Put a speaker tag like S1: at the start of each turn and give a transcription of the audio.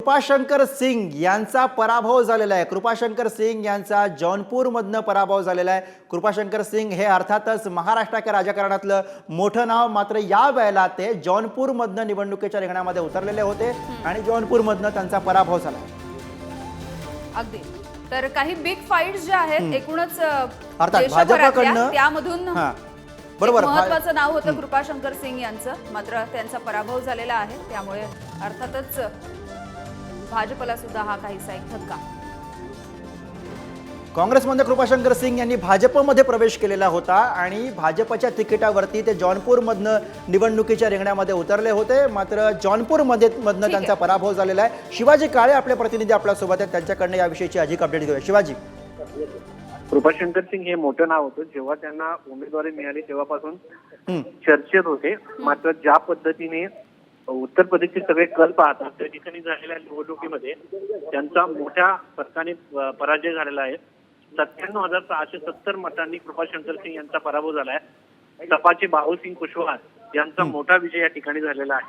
S1: कृपाशंकर सिंग यांचा पराभव झालेला आहे। कृपाशंकर सिंग यांचा जौनपूरमधनं पराभव झालेला आहे। कृपाशंकर सिंग हे अर्थातच महाराष्ट्राच्या राजकारणातलं मोठं नाव, मात्र या वेळेला ते जौनपूरमधनं निवडणुकीच्या रिंगणामध्ये उतरलेले होते आणि जौनपूरमधनं त्यांचा पराभव झाला।
S2: अगदी तर काही बिग फाईट्स ज्या आहेत एकूणच
S1: अर्थात
S2: देशभरातल्या,
S1: भाजपकडनं
S2: त्यामधून
S1: बरोबर
S2: महत्त्वाचं नाव होतं कृपाशंकर सिंग यांचं, मात्र त्यांचा पराभव झालेला आहे। त्यामुळे अर्थातच भाजपला सुद्धा हा काहीसा एक धक्का।
S1: काँग्रेसमध्ये कृपाशंकर सिंग यांनी भाजपमध्ये प्रवेश केलेला होता आणि भाजपच्या तिकिटावरती ते जौनपूरमधनं निवडणुकीच्या रिंगणामध्ये उतरले होते, मात्र जौनपूरमधनं त्यांचा पराभव झालेला आहे। शिवाजी काळे आपले प्रतिनिधी आपल्या सोबत आहेत, त्यांच्याकडनं याविषयीची अधिक अपडेट घेऊया। शिवाजी,
S3: कृपाशंकर सिंग हे मोठं नाव होतं, जेव्हा त्यांना उमेदवारी मिळाली तेव्हापासून चर्चेत होते। मात्र ज्या पद्धतीने उत्तर प्रदेशचे सगळे कल पाहतात त्या ठिकाणी झालेल्या निवडणुकीमध्ये त्यांचा मोठ्या फरकाने पराजय झालेला आहे। 97,670 मतांनी कृपाशंकर सिंग यांचा पराभव झाला आहे। सपाचे बाहुसिंग कुशवाहा यांचा मोठा विजय या ठिकाणी झालेला आहे।